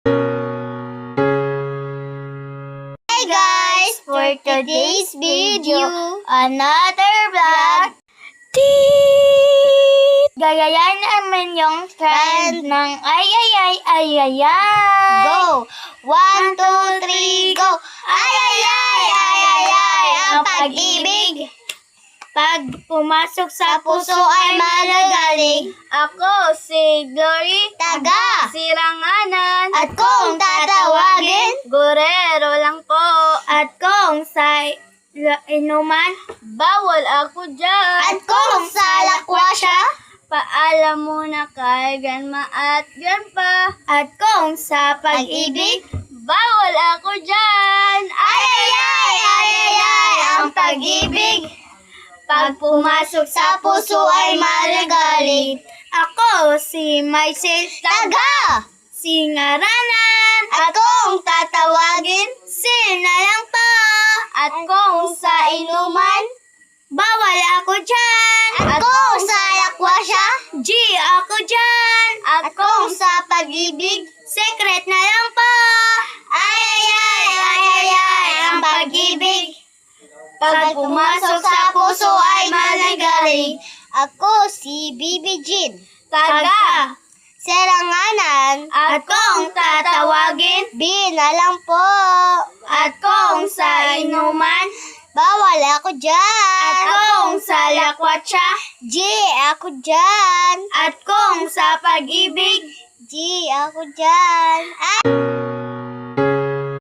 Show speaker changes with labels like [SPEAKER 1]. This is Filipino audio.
[SPEAKER 1] Hi guys! For today's video, another vlog. Gayayan namin yung trend ng ay. Go! 1, 2, 3, go! Ay! Ang pag-ibig. Pag pumasok sa puso ay malagaling. Ako si Glory Taga Siranganan. At kung tatawagin, Gorero lang po. At kung sa inuman, bawal ako dyan. At kung sa lakwasya, paalam muna kay Grandma at Grandpa. At kung sa pag-ibig, bawal ako dyan. Ay! Ang pag-ibig. Pag pumasok sa puso ay malagaling. Ako si Maisel Taga Singaranan. At kung tatawagin, na lang po. At kung sa inuman, bawal ako dyan. At kung sa lakwasya, G ako dyan. At kung sa pag-ibig, secret na lang po. Ay! Ang pag-ibig. Pag pumasok sa puso ay malagaling. Ako si Bibi Jean Taga Siranganan. At kung tatawagin, B na lang po. At kung sa inuman, bawal ako dyan. At kung sa lakwatsa, G ako dyan. At kung sa pag-ibig, G ako dyan. Ay!